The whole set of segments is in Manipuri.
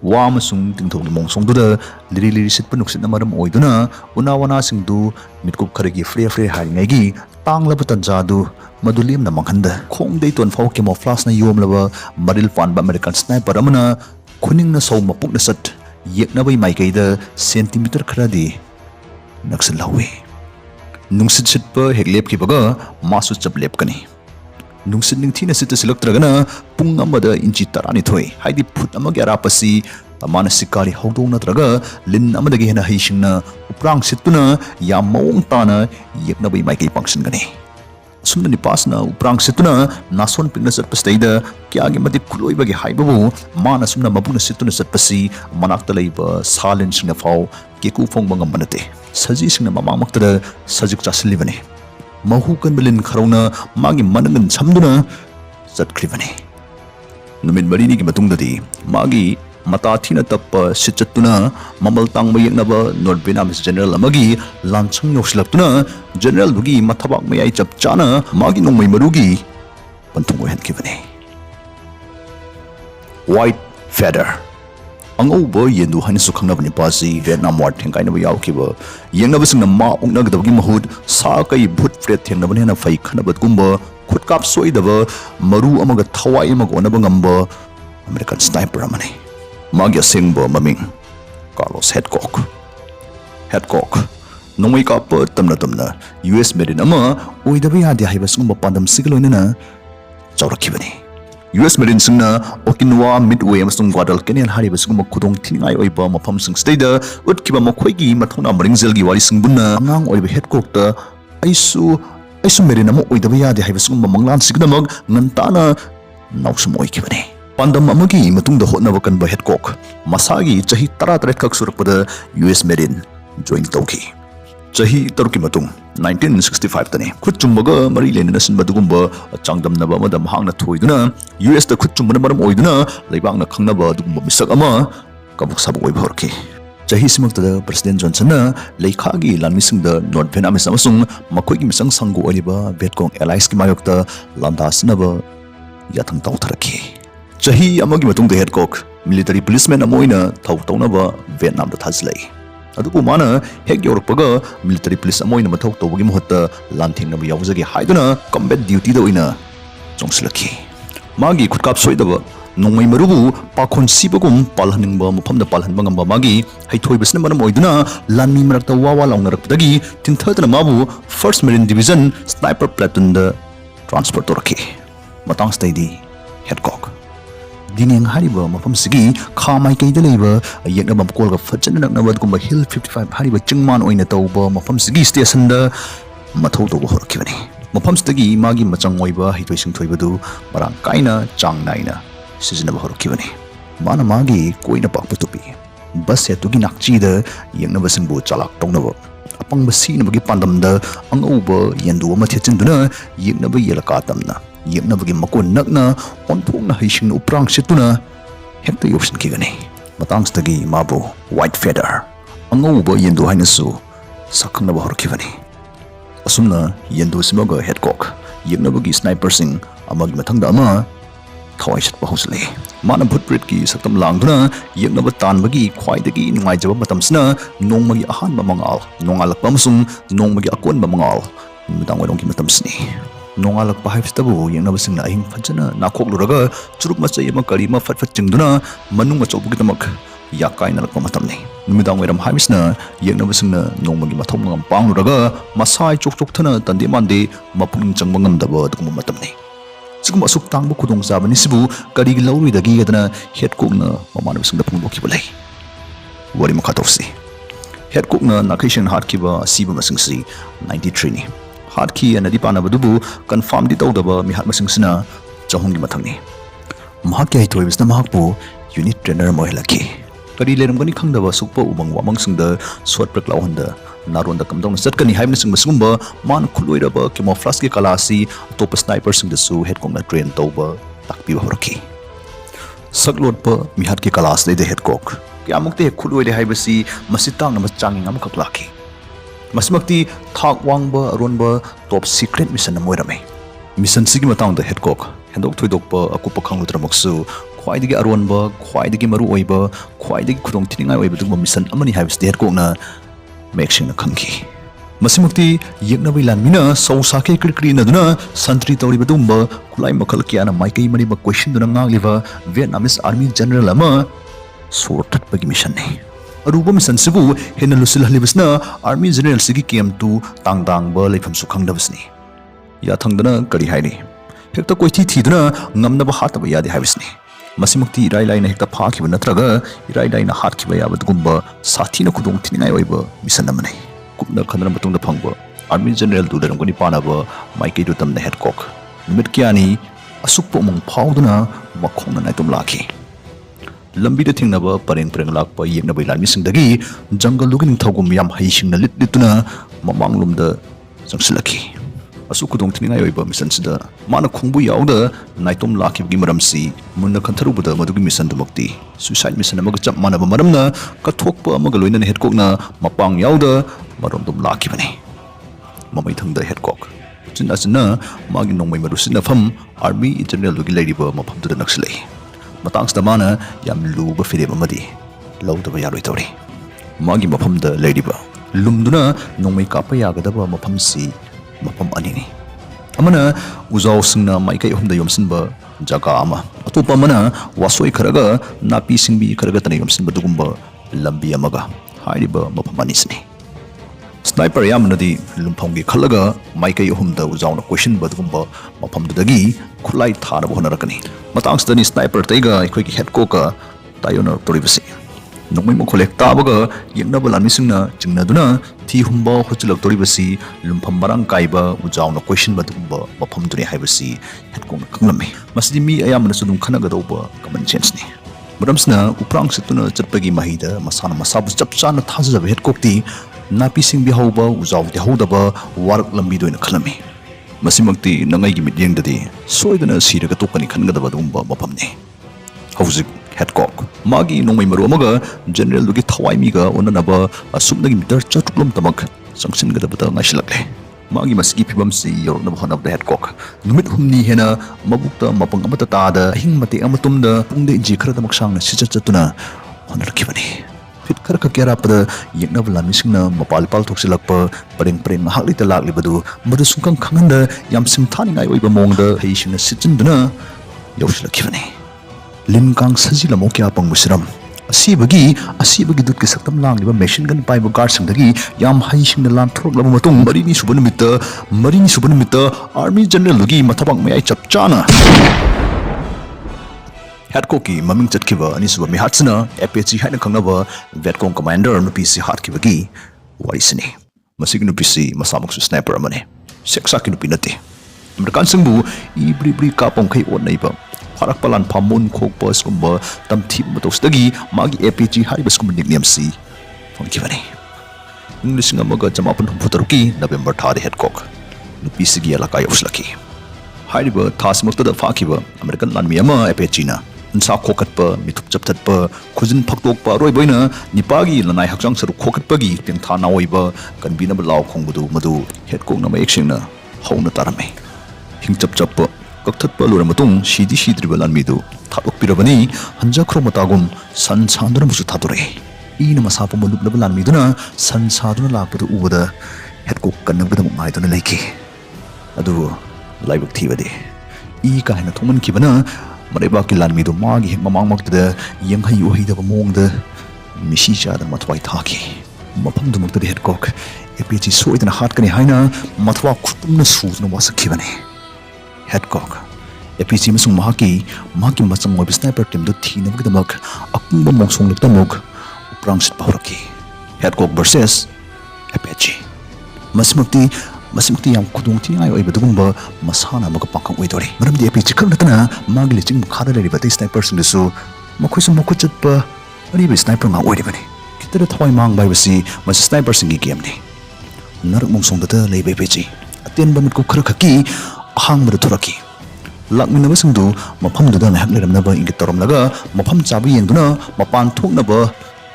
Wa amasung tingthogni mongsongduda liri sitpa nuksitna maram oiduna unawana singdu mitkup kharagi free haringaigi tanglaba tanjadu madulim na manghanda khongdei ton fau camouflage na yomlaba maril panba American sniper amana khuning na saw mapuk na sat yeknabai maikaida centimeter kharadi naksil lawi nungsit sitpa heglep kibaga masu chaplep kani nungsit ningthina sita silaktragana pung amada inchi tarani thoi haidi phut amagi arapasi tamana sikari hawdong natraga lin amadagi hena haisingna uprang situna yam mawong tana yeknabai maikai pangsin gani sumna nipasna uprang situna nason pingna satpastaida kyagi mati khuloi bagi haibabu mana sumna mabuna situna satpasi manakta leiba salin singna fau keku phong bangam banate saji singna mamangmaktada sajuk chasilibane mahu kan belin kharona magi manangan samduna satkribane numit marini ki matungdadi magi mata thina tappa sichatuna mamal tangba yeknaba North Vietnamese general amagi lanchang yoksilaktuna general dugi mathabak mayai chapchana magi Nongmei Marugi pantungo henkibane white feather angauba yendu hainisu khangnabani pasi Vietnam war thengkainaba yaukiba yengnaba singna ma ungnagadabagi mahut sa kai bhut fret thengnabani na fai khanabat gumba khutkap soidaba maru amaga thawai amaga onaba ngamba American sniper amani magi asengba maming Carlos HATHCOCK nongmei kapa tamna US Marine ama oidaba yade haibasngumba pandam sigaloinana chawrakhibani US Marine singna Okinawa Midway amasung Guadalcanal haribasngumba khudong thiningai oiba mafam sing staida utkiba makhoigi mathona maringzelgi wari singbunna angang oiba HATHCOCK ta aisu Marine ama oidaba yade haibasngumba manglan signamak ngantana nausum oikibani pandam amagi matungda hotnaba kanba HATHCOCK masagi chahi 13 khak surakpada US Marine join tawki chahi taruki matung 1965 tani khutchumbaga mari lenina sinbadugumba changdamnaba amada mahangna thoiduna US da khutchumbana maram oiduna leibangna khangnaba dugumba misak ama kabuk sabuk oiba horki chahi simaktada President Johnson na leikhagi lanmisingda North Vietnamese amasung makhoigi misang sanggu oiba VIETCONG allies ki mayokta landasnaba yathang tawtharaki chahi amagi matungda HATHCOCK military policeman amoina thawtawnaba Vietnam da thajlai aduku mana hek yorpaga military police amoina mathau tawbagi mohutta lanthengnaba yawjagi haiduna combat duty da oina chongslaki magi khutkap soidaba Nongmei Marubu Pakhon Shiba gum palhaningba mafamda palhanba ngamba magi haithoibasna manam oiduna lanmi marakta wawa laungnarakpdagi tinthadana mabu 1st Marine Division sniper platoon da transfer toraki matang staidi HATHCOCK dineng hariba mafam sigi khamai kaida leiba yekna bamkolga fachana naknaba gumba hill 55 hariba chingman oina tawba mafam sigi station da mathau tawba horkibani mafam stagi magi machang oiba hitoi thoibadu marang kaina chang naina sizinaba horkibani mana magi koina pakpa tupi bas setugi nakchi da yekna basingbu chalak tongnaba apang basi nabagi pandamda angauba yendu ama thechinduna yekna ba yelaka tamna yeknabagi makon nakna onthokna haising uprang situna hekta yopsin kigani matangstagi mabu white feather angauba yendu hainasu sakhangnaba horkibani asumna yendu simaga HATHCOCK yeknabagi sniper sing amagi mathangda ama thawai chatpa hosle mana bhutprit ki saktam langduna yeknaba tanbagi khwaidagi nungaijaba matamsna nongmagi ahanba mangal nongalakpa amasung nongmagi akonba mangal midang wairongki matamsni nongalak pahaibstabu yengnaba singna ahing phajana nakhokhluraga churuk machai ama kari ma fatfat chingduna manung achaubugi tamak yakaina lakpa matamni numidang wairam haibisna yengnaba singna nongmagi mathom ngam pangluraga masai chokthana tande mande mapung changba ngamdaba dugum matamni sigum asuk tangbu khudong sabani sibu kari lauridagi gadana HATHCOCK na mamana singda pungboki balai wari makatofsi HATHCOCK na nakhishin hatkiba siba masingsi 93 ni HATHCOCK anadi panabadubu confirm di tawdaba mihat masingsina chahongi mathangni mahakya hitoibisna mahakpu unit trainer mohelaki kari leramgani khangdaba sukpa ubang wamangsingda swat praklawhanda naronda kamdongna chatkani haibna singba man khuloiraba camouflage ki kalasi top sniper singdasu HATHCOCK na train tawba takpiba horaki saklotpa mihat ki kalas leide HATHCOCK kyamukte khuloire haibasi masitang na machangi ngam kaklaki Masmakti thak wangba aronba top secret mission na moirame mission sigi matang da HATHCOCK hendok thoidokpa akupa khanglutramaksu ख्वाइदगी अरोनबा ख्वाइदगी मरु ओइबा ख्वाइदगी खुदोंग थिनिंगाय ओइबा दुगुम मिशन अमनि हाइबस हेडकॉकना मेक्सिंग खंगी मसिमुक्ति येकनबई लानमिना सौसाके क्रिक्री नदुना संतरी तौरिबा दुगुम्बा खुलाई मखल कियाना माइकई मरिबा क्वेश्चन दुना ngangliba वियतनामीज आर्मी जनरल अमा सोरथटपगी मिशन ने अरुबा मिशन सिबु हेन लुसिल हलिबसना आर्मी जनरल सिगी केम2 तांगदांगबा लेफम सुखंगदबसनी या थंगदना करी हाइनी हेक्ता कोइथि थिदुना ngamnaba hataba yadi हाइबसनी मसिमुक्ति इराई लाइना हेक्ता फाखिबा नत्रगा इराई लाइना हातखिबा याबा दुगुम्बा साथीना खुदोंग थिनिंगाय ओइबा मिशन अमने कुपना खनना मतुंगदा फंगबा आर्मी जनरल दु लरंगनि पानाबा माइकई दु तमना हेडकॉक निमित कियानी असुकपो मंग फाउदुना मखोंना नाइतुम लाखि लंबीदा थिंगनाबा परेंग परेंग लाकपा येकनबई लानमिसिंगदगी जंगल दुगि निंथौगुम याम हईसिंगना लिटलिटुना ममांगलुमदा जंगसिलखि असुक खुदोंग थिनिंगाय ओइबा मिशन सिदा माना खुंबु यावदा नाइतुम लाखिबगी मरमसि मुन्ना खंथरुबदा मदुगि मिशन दुमक्ति सुसाइड मिशन अमगा चप मानबा मरमना कथोकपा अमगा लोइना हेडकॉकना मपांग यावदा मरमदुम लाखिबने ममै थंगदा हेडकॉक चिन्ना मागी नोंगमै मरुसिना फम आर्मी जनरल दुगि लेरिबा मफमदुदा नक्सलै मतंगसदा माना याम लुबा फिरेम अमदी लौदबा यारोय तौरि मागी मफमदा लेरिबा लुमदुना नोंगमै कापा यागदबा मफमसि मफम अनिनी अमना उजाव सिंगना माइकई अहुमदा योमसिनबा जगा अमा अतोपा अमना वासोय खरगा नापी सिंबी खरगा तने योमसिनबा दुगुम्बा लंबी अमगा हाइरिबा मफम अनिसनी स्नाइपर यामनदी लुमफंगी खलगा माइकई अहुमदा उजावना क्वेश्चन बदगुम्बा मफमदुदगी खुलाई थारब होनरकनी मतंगसदनी स्नाइपर तैगा अखोइगी हेडकॉका तायोना तोरिबसि नोंगमै मखोलेक ताबगा येकनबा लानमिसिंगना चिंगनादुना थी हुंबा होचलक तोरिबसि लुमफम मरांग काइबा उजावना क्वेश्चन बदगुम्बा मफमदुनि हाइबसि हेडकॉकना खंगलम्मी मसिदि मी अयामना सुदुम खनगदौबा कमन सेंसनी मरमसना उप्रांग सितुना चटपगी महिदा मसाना मसाबु चपचाना थाजजबा हेडकॉकती नापी सिंबी हौबा उजावदि हौदबा वारक लंबी दोइना खलम्मी मसिमक्ति नंगैगी मित्येंगददि सोइदना सिरगा तोकनी खनगदबा दुंबा मफमने हौजिक हेडकॉक मागी नोंगमै मरु अमगा जनरल दुगी थवाइमीगा ओननबा असुमदगी मीटर चटुकलम तमक संगसिनगदबता ngasilakle मागी मसिगी फिबमसि यौरनबा होनबदा हेडकॉक नुमित हुमनी हेना मबुक्ता मपंग अमता तादा हिंग मते अमतुमदा पुंगदे इंजि खरदमक सांगना सिचचतुना होनरखिबनी फिट खर खकेरापदा येकनबा लानमिसिंगना मपालपाल थोक्सिलकपा परेंग परेंग हाकलिता लाक्लिबदु मदु सुंकंग खंगनदा याम सिंथानिंगाय ओइबा मोंगदा हेसिंगना सिचनदुना यौसिलखिबनी लिनकांग सजिलमो क्या पंगबुसिरम असीबगी दुत के सक्तम लांगलिबा मेशिन गन पाइबा गार्ड संगदगी याम हाइसिंगना लान थोरकलबा मतुंग मरिनी सुबन मित्ता आर्मी जनरल दुगी मथबंग मयाय चपचाना हेडकॉकी ममिंग चटखिबा अनिसुबा मिहात्सना एपीएची हाइना खंगनबा वियतकोंग कमांडर नुपीसी हातखिबगी वारिसनी मसिग नुपीसी मसामक्सु स्नाइपर अमने सेक्साकी नुपी नते अमेरिकन सिंबु इब्री कापोंखै ओनैबा फारक पलान फामुन खोकपस कुंबा तमथि मतोसदगी मागी एपीजी हारिबस कुंबा निकनेमसी फंखिबने इंग्लिशिंग अमगा जमापन हुफुतरुकी नवेंबर थादे हेडकॉक नुपीसीगी अलका यौसलकी हारिबा थासमक्तदा फाखिबा अमेरिकन लानमी अमा एपीजीना उनसा खोखटपा मिथुप चपथटपा खुजिन फक्तोकपा रोइबोइना निपागी लनाय हक्चांग सरु खोखटपगी तेंथा नाओइबा कनबिनबा लाव खोंगबदु मदु हेडकॉक नम एक्सिंगना हौना तारमे हिंचप चप कक्थटपा लोरमतुंग सिद्रिबा लानमीदु थादोकपिरबनी हंजाख्रो मतागुम सन सान्दुना मुसु थादोरे ईना मसापा मलुबलबा लानमीदुना सन सादुना लाकपदु उबदा हेडकॉक कन्नबदा माइदुना लेखि अदु लाइबक थीबदे ई काहेना थोमनखिबना मरेबाकी लानमीदु मागी हेक ममांगमक्तदा यंगहै ओहिदबा मोंगदा मिसी चादा मथवाई थाखि मफमदुमक्तदि हेडकॉक एपीजी सोइदना हातकनि हाइना मथवा खुतुमना सुजना वासखिबने हेडकॉक एपीजी मसुंग माकी मचंग ओइब स्नाइपर टीम दु थीनबगदमक अकुंबा मोंगसोंगलक्तमक उप्रांगसित पावरकी हेडकॉक वर्सेस एपीजी मसिमक्ति याम खुदोंग थिनिंगाय ओइब दुगुंबा मसाना अमगा पाखंग ओइदोरे मरमदि एपीजी खरनतना मागी लिचिंग मखादा लेरिबा ते स्नाइपर सिंगसु मखोइसु मखुचतपा अरिबा स्नाइपर मा ओइरिबने कितरा थवाइ मांग बाइबसि मस स्नाइपर सिंगी गेमनि नरक मोंगसोंगदता लेबे एपीजी अतेनबा मिटको खरखकी अहांगबदा थोरकी लाकमिनबसिंदु मफमदुदा नाहक लेरमनबा इंगित तोरमलगा मफम चाबु येंदुना मपान थोकनबा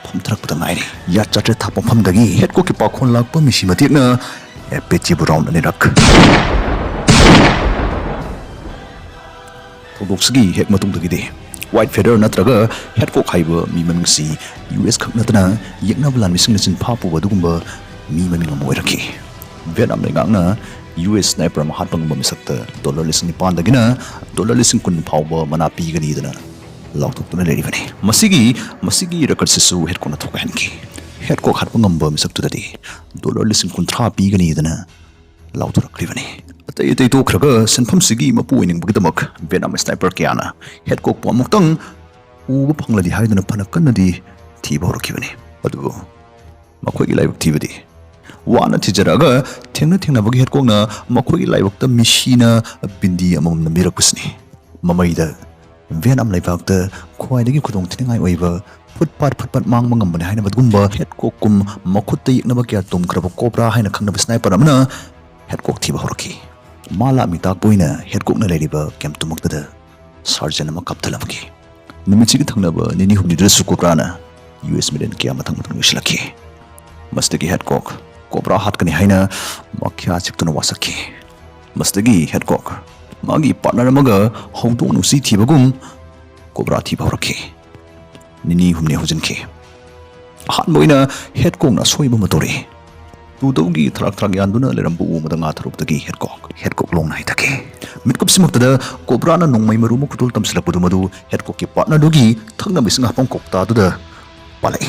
फमथरकपदा नाइरि या चाटे थाप मफमदगी हेडकॉक की पाखोन लाकपा मिसी मतेकना APG बुराउंड अनिरक थोदोक्सगी Keck मतुंगदगिदि White Feather natraga HATHCOCK haiba mi mamingsi US khak natana yeknaba lan mising na chin pha pu badugumba mi maming am oiraki Vietnam lengangna US sniper ma hatpang ba misakta $9,000 dagina $10,000 phawba mana pi gani dana lautok tuna leri bani masigi record sisu HATHCOCK na thoka hanki HATHCOCK hatpang ba misaktu dadi $10,000 pi gani dana lautok rakli bani Tay to kraga senpham sigi mapu ining bagdamak Vietnam sniper kyana HATHCOCK po amuktang uba phangladi haidana phanakanadi thiba horokibani adu makhoi gi laibak thibadi wana thijaraga thengna bagi HATHCOCK na makhoi gi laibakta mishina bindi amam na mirakpusni mamaida Vietnam laibakta khwaidagi khudong thingai oiba futpat mangma ngambani haina badgumba HATHCOCK kum makhutta yeknaba kya tum kraba cobra haina khangnaba sniper amna HATHCOCK thiba horoki Mala mitak poina HATHCOCK na leriba kem tumaktada sergeant ama kapthalamki numichigi thangnaba nini humni dresu cobra US Marine kya mathang wislaki mastagi HATHCOCK cobra hatkani haina makhya chiktuna wasaki mastagi HATHCOCK magi partner amaga hongdong nusi thibagum cobra thiba horaki nini humni hojinki han moina HATHCOCK na soiba matori Tudogi thrak yanduna lerambu umadanga tharuptagi HATHCOCK long nai take mitkup simaktada cobra na nongmai marumu kutul tamsilapadu madu HATHCOCK ki partner dogi thangna bisinga hapang kokta duda palai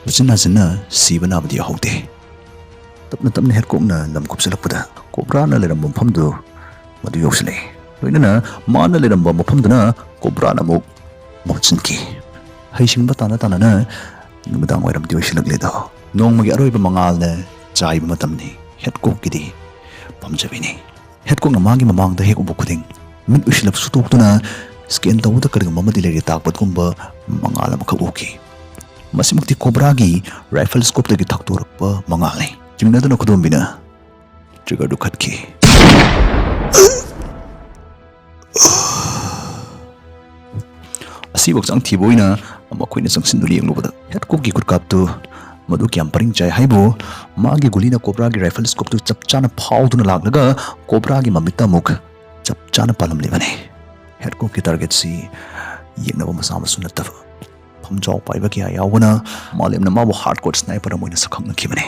jinna siba nabdi haude tapna HATHCOCK na lamkup silappada cobra na lerambu phamdu madu yoksile loinana mana lerambu maphamduna cobra na muk mochinki haisingba tana na numadang wairamdi oisilagli do nongmagi aroiba mangal na Chaiba matamni HATHCOCK kidi pamjabini HATHCOCK na magi mamangda hek ubu khuding min usilap sutuktuna scan tawda karga mamadi leri takpat kumba mangala makauki masimukti cobra gi rifle scope dagi thaktorakpa mangalai jingna khudombina trigger du khatki asi wakjang thiboina amakoina jangsin duli englobada HATHCOCK gi kutkaptu madu kyam paring chai haibo magi gulina cobra gi rifle scope tu chapchana phawduna laglaga cobra gi mamita muk chapchana palam lebane HATHCOCK ki target si yeknaba masama sunataf phamjaw paiba kya yawna malemna mabu hardcore sniper amoina sakhang na khibane